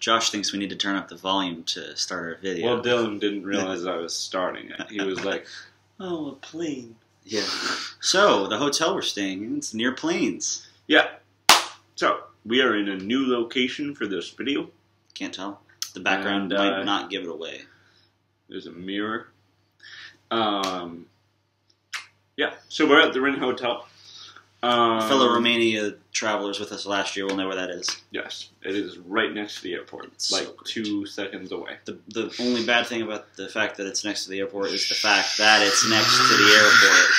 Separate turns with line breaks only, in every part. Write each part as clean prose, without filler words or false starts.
Josh thinks we need to turn up the volume to start our video.
Well, Dylan didn't realize I was starting it. He was like, "Oh, a plane."
Yeah. So, the hotel we're staying in, it's near planes.
Yeah. So, we are in a new location for this video.
Can't tell. The background might not give it away.
There's a mirror. Yeah, so we're at the Rin Hotel.
Fellow Romania travelers with us last year will know where that is.
Yes, it is right next to the airport. It's like 2 seconds away.
The only bad thing about the fact that it's next to the airport is the fact that it's next to the airport.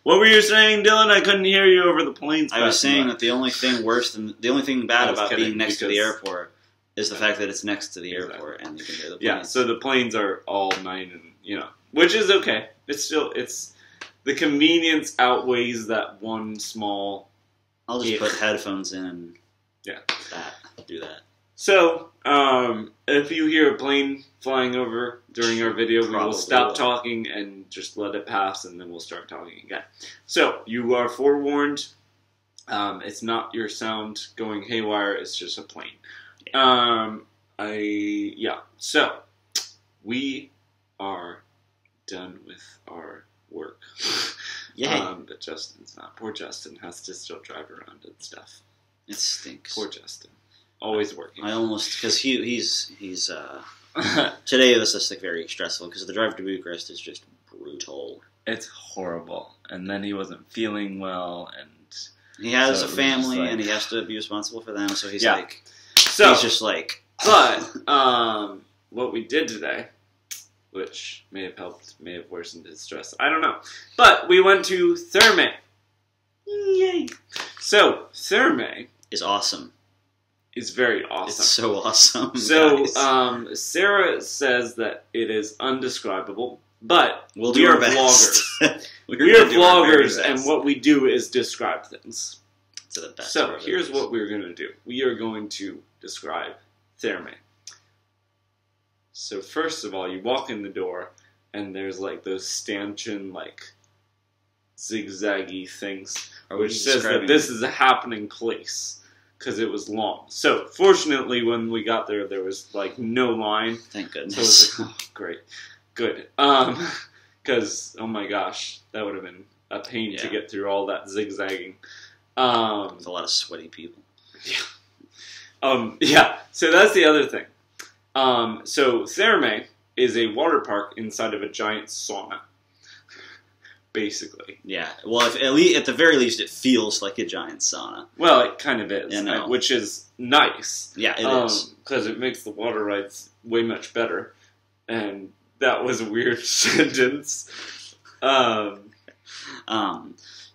What were you saying, Dylan? I couldn't hear you over the planes.
I was saying that the only thing bad about being next to the airport is the fact that it's next to the airport and you can hear the planes.
Yeah, so the planes are all night and, which is okay. It's the convenience outweighs that one small...
I'll just put headphones in and do that.
So, if you hear a plane flying over during our video, we will stop talking and just let it pass, and then we'll start talking again. So, you are forewarned. It's not your sound going haywire, it's just a plane. So, we are done with our work.
Yay.
But Justin's not. Poor Justin has to still drive around and stuff.
It stinks.
Poor Justin. Always working.
I almost, because he's today was just like very stressful because the drive to Bucharest is just brutal.
It's horrible. And then he wasn't feeling well, and
he has a family and he has to be responsible for them, so he's he's just like...
But, what we did today, which may have helped, may have worsened his stress, I don't know. But we went to Therme. Yay! So, Therme
is awesome.
It's very awesome.
It's so awesome.
So, Sarah says that it is undescribable, but
we
are vloggers. We are vloggers, and what we do is describe things.
To the best.
So, here's what we're going to do. We are going to describe Therme. So, first of all, you walk in the door, and there's, like, those stanchion, like, zigzaggy things, which says that this is a happening place. Because it was long. So, fortunately, when we got there, there was, like, no line.
Thank goodness.
So it was like, oh, great. Good. Because, oh my gosh, that would have been a pain to get through all that zigzagging.
With a lot of sweaty people.
Yeah. So that's the other thing. So, Therme is a water park inside of a giant sauna. Basically.
Yeah. Well, at the very least, it feels like a giant sauna.
Well, it kind of is,
Yeah,
which is nice.
Yeah, it is.
Because it makes the water rides way much better. And that was a weird sentence.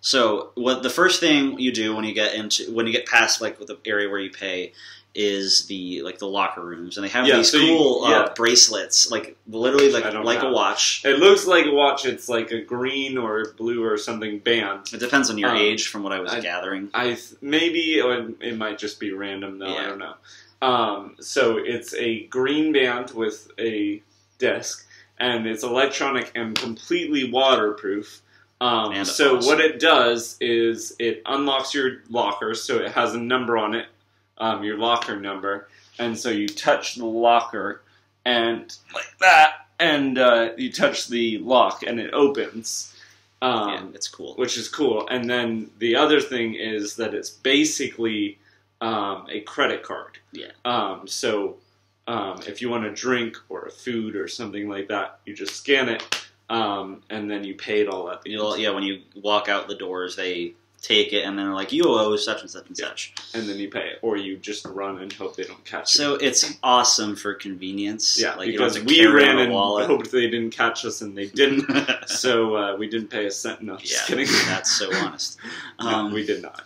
So, what the first thing you do when you get past like the area where you pay is the locker rooms, and they have these cool bracelets, like literally like a watch.
It looks like a watch. It's like a green or blue or something band.
It depends on your age, from what I was gathering.
Maybe it might just be random though. I don't know. So it's a green band with a disc, and it's electronic and completely waterproof. So what it does is it unlocks your locker, so it has a number on it. Your locker number, and so you touch the locker, and like that, and you touch the lock, and it opens.
It's cool.
Which is cool. And then the other thing is that it's basically a credit card.
Yeah.
So if you want a drink or a food or something like that, you just scan it, and then you pay it all at the end.
When you walk out the doors, they take it, and then they're like, you owe such and such and such.
And then you pay it. Or you just run and hope they don't catch you.
So it's awesome for convenience.
Yeah,
like,
because we ran and hoped they didn't catch us, and they didn't. So we didn't pay a cent. No, just kidding.
That's so honest.
No, we did not.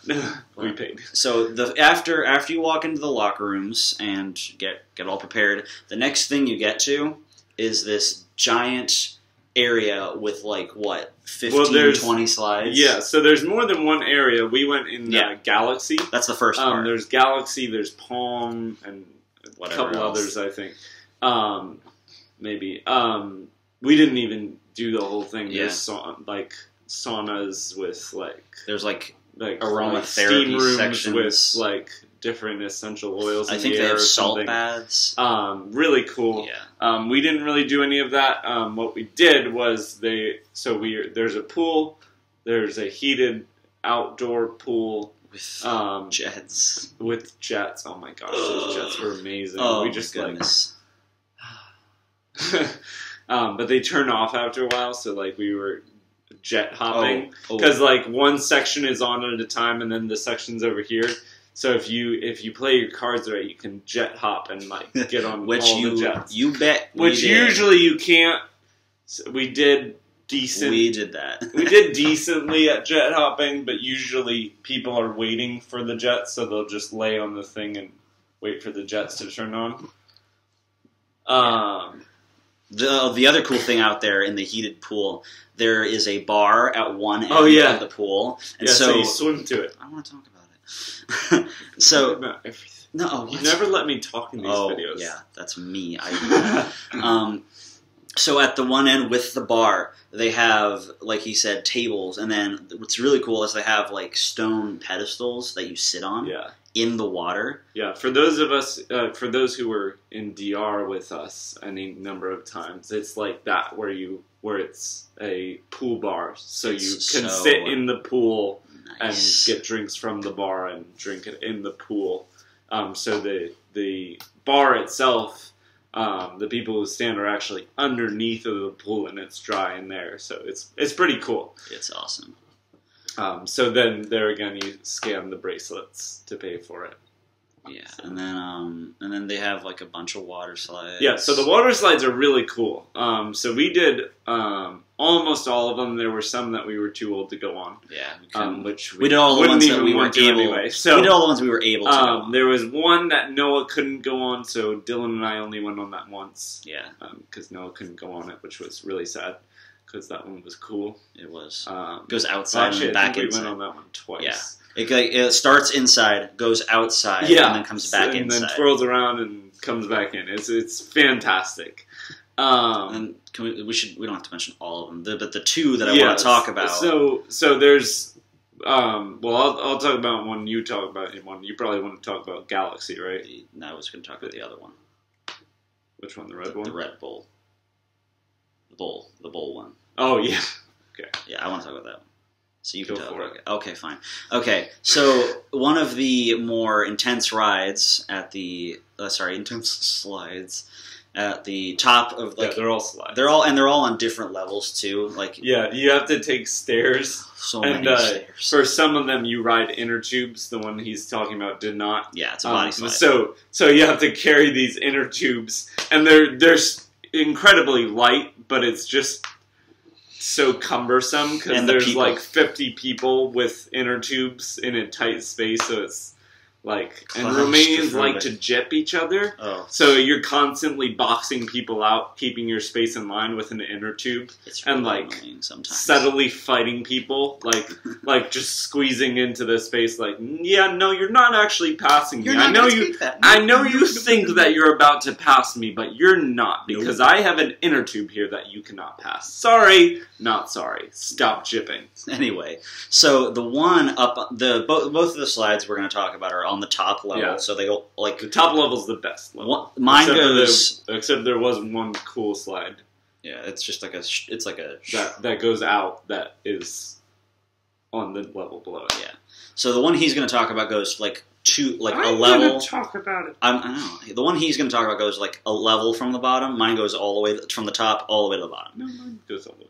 We paid.
So after you walk into the locker rooms and get all prepared, the next thing you get to is this giant area with 20 slides.
Yeah, so there's more than one area. We went in Galaxy.
That's the first part.
There's Galaxy, there's Palm, and a couple
else.
others, I think. Maybe. We didn't even do the whole thing.
Yeah.
There's saunas with
there's aromatherapy
steam rooms
sections
with different essential oils.
I think they have salt baths.
Really cool.
Yeah.
We didn't really do any of that. What we did was there's a pool. There's a heated outdoor pool
with jets.
With jets. Oh my gosh, those jets were amazing.
Oh,
we just
my goodness.
But they turn off after a while, so like we were jet hopping
Oh.
because like one section is on at a time, and then the section's over here. So if you play your cards right, you can jet hop and like get on the jets.
You bet.
Which usually you can't. So we did decent.
We did that.
We did decently at jet hopping, but usually people are waiting for the jets, so they'll just lay on the thing and wait for the jets to turn on.
The other cool thing out there in the heated pool, there is a bar at one end of the pool, and
so you swim to it.
I want to talk about it. So
about everything.
No,
you never let me talk in these videos.
Yeah, that's me. So at the one end with the bar, they have, like he said, tables, and then what's really cool is they have like stone pedestals that you sit on.
Yeah.
In the water.
Yeah, for those who were in DR with us any number of times, it's like that where it's a pool bar, so you can sit in the pool and get drinks from the bar and drink it in the pool. So the bar itself, the people who stand are actually underneath of the pool, and it's dry in there, so it's pretty cool.
It's awesome.
So then there again, you scan the bracelets to pay for it.
Yeah, and then they have like a bunch of water slides.
Yeah, so the water slides are really cool. So we did almost all of them. There were some that we were too old to go on.
Yeah,
which
we did all the ones that we weren't able.
Anyway. So
we did all the ones we were able to. Go on.
There was one that Noah couldn't go on, so Dylan and I only went on that once.
Yeah,
because Noah couldn't go on it, which was really sad. Because that one was cool.
It was. Goes outside and back inside.
We went on that one twice.
Yeah. It starts inside, goes outside, and then comes back inside.
And then twirls around and comes back in. It's fantastic.
And we don't have to mention all of them, but the two that I want to talk about.
So there's, I'll talk about one, you talk about one. You probably want to talk about Galaxy, right?
No, I was going to talk about the other one.
Which one, the red one?
The Red Bull. The bowl one.
Oh, yeah. Okay.
Yeah, I want to talk about that one. So you can talk about it. Okay, fine. Okay, so one of the more intense rides at the... intense slides at the top of...
they're all slides.
They're all on different levels, too.
Yeah, you have to take stairs.
So many stairs.
For some of them, you ride inner tubes. The one he's talking about did not.
Yeah, it's a body slide.
So you have to carry these inner tubes, and they're incredibly light, but it's just so cumbersome because there's like 50 people with inner tubes in a tight space, so it's like, and Romanians like to jip each other, so you're constantly boxing people out, keeping your space in line with an inner tube, and like subtly fighting people, like just squeezing into the space, like, yeah, no, you're not actually passing me. I know you think that you're about to pass me, but you're not, because I have an inner tube here that you cannot pass. Sorry, not sorry. Stop jipping.
Anyway, so the one up both of the slides we're going to talk about are on the top level, so they go like
the top level's the best level.
Mine goes
except there was one cool slide.
Yeah, it's just like
that goes out that is on the level below it.
Yeah. So the one he's going to talk about goes like a level.
I'm going to talk about it.
I know. The one he's going to talk about goes like a level from the bottom. Mine goes all the way from the top all the way to the bottom.
No, mine goes all the way.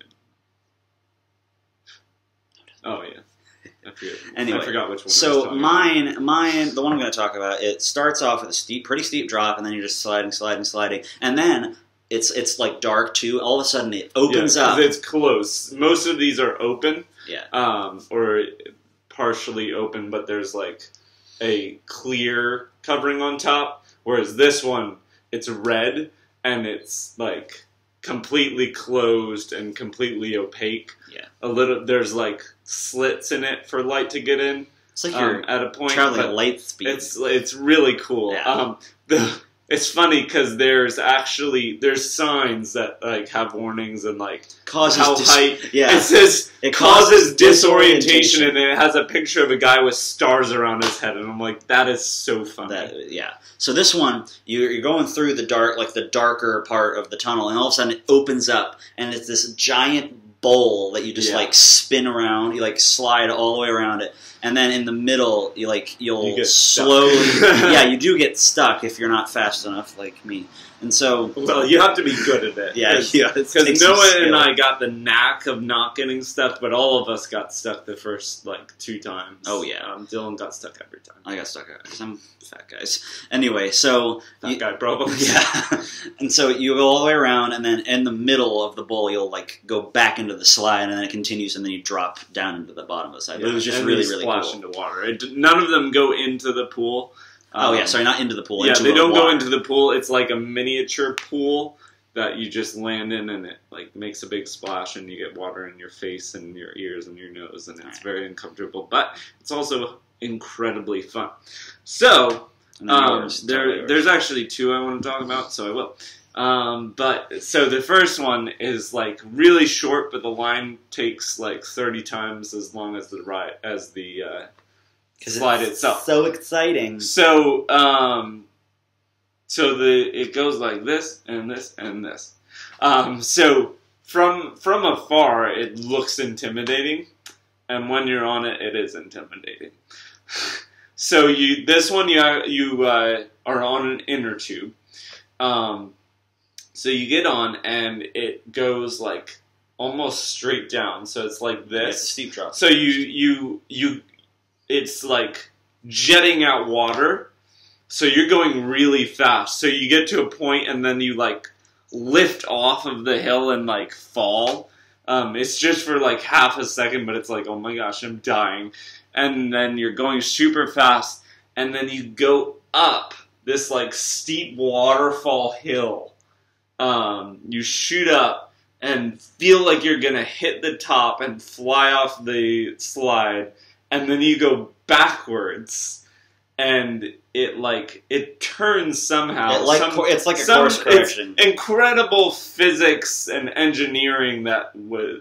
Oh yeah.
Anyway,
I forgot which one.
So mine, the one I'm going to talk about, it starts off with a pretty steep drop, and then you're just sliding, and then it's like dark too. All of a sudden, it opens up.
It's close. Most of these are open, or partially open, but there's like a clear covering on top. Whereas this one, it's red and it's like completely closed and completely opaque.
Yeah,
there's like slits in it for light to get in.
It's like you're
at a point
traveling at light speed.
It's really cool.
Yeah.
It's funny because there's signs that like have warnings and like
causes
it says it causes disorientation, and then it has a picture of a guy with stars around his head, and I'm like, that is so funny.
So this one, you're going through the darker part of the tunnel, and all of a sudden it opens up, and it's this giant bowl that you just like spin around. You like slide all the way around it, and then in the middle, you'll slowly. You do get stuck if you're not fast enough, like me. And so,
well, you have to be good at it. Because Noah and I got the knack of not getting stuck, but all of us got stuck the first like 2 times.
Oh yeah,
Dylan got stuck every time.
I got stuck because I'm fat, guys. Anyway, so
fat guy problems.
Yeah, and so you go all the way around, and then in the middle of the bowl, you'll like go back into the slide, and then it continues, and then you drop down into the bottom of the slide. But it was just really
splash
cool.
Into water. None of them go into the pool.
Sorry, not into the pool.
Yeah, they don't go into the pool. It's like a miniature pool that you just land in, and it like makes a big splash, and you get water in your face and your ears and your nose, and it's very uncomfortable. But it's also incredibly fun. So there's actually 2 I want to talk about, so I will. But so the first one is like really short, but the line takes like 30 times as long as the slide itself.
So exciting.
So, it goes like this and this and this. So from afar, it looks intimidating, and when you're on it, it is intimidating. So this one you are on an inner tube. So you get on, and it goes like almost straight down. So it's like this.
It's a steep drop.
So it's like jetting out water, so you're going really fast. So you get to a point, and then you like lift off of the hill and like fall. It's just for like half a second, but it's like, oh my gosh, I'm dying. And then you're going super fast, and then you go up this like steep waterfall hill. You shoot up and feel like you're gonna hit the top and fly off the slide. And then you go backwards, and it turns somehow.
It's like a course correction.
It's incredible physics and engineering that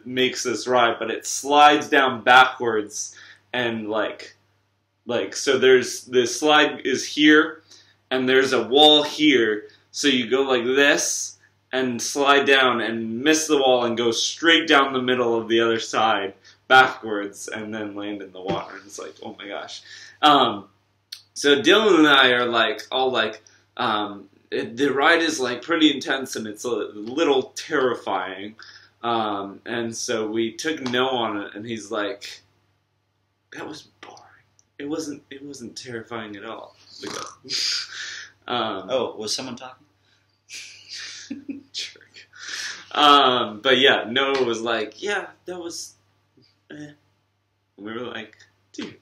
makes this ride, but it slides down backwards, and so the slide is here, and there's a wall here, so you go like this and slide down and miss the wall and go straight down the middle of the other side backwards, and then land in the water. And it's like, oh my gosh. So Dylan and I are like, all like, the ride is like pretty intense, and it's a little terrifying. And so we took Noah on it, and he's like, that was boring. It wasn't terrifying at all.
Was someone talking?
Jerk. But yeah, Noah was like, yeah, that was. And we were like, dude.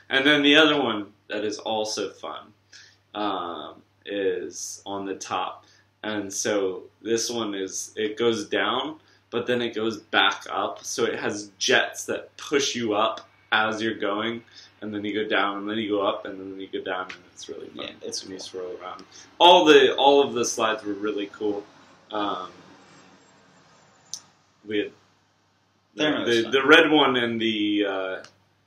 And then the other one that is also fun is on the top. And so this one it goes down, but then it goes back up. So it has jets that push you up as you're going. And then you go down, and then you go up, and then you go down, and it's really fun. Yeah, it's when you swirl around. All of the slides were really cool. We had the red one and the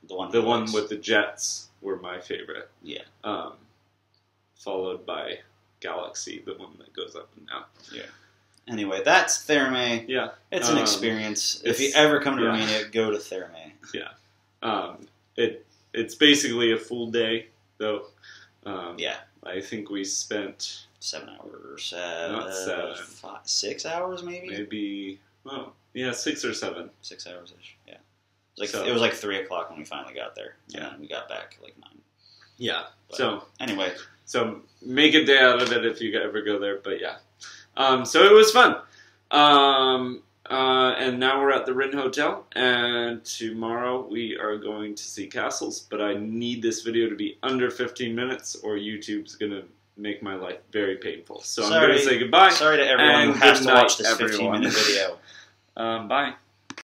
one with the jets were my favorite.
Yeah.
Followed by Galaxy, the one that goes up and down.
Yeah. Anyway, that's Therme.
Yeah.
It's an experience. If you ever come to Romania, go to Therme.
Yeah. It's basically a full day, though. I think we spent
7 hours.
Not 7.
6 hours, maybe?
Maybe. Oh, yeah, 6 or 7.
6 hours-ish, yeah. It was like 3 o'clock when we finally got there. Yeah. And we got back at like 9.
Yeah.
But anyway.
So make a day out of it if you ever go there, but yeah. So it was fun. And now we're at the Rin Hotel, and tomorrow we are going to see castles, but I need this video to be under 15 minutes or YouTube's going to make my life very painful. So I'm going to say goodbye.
Sorry to everyone who has to watch this 15-minute video.
Bye.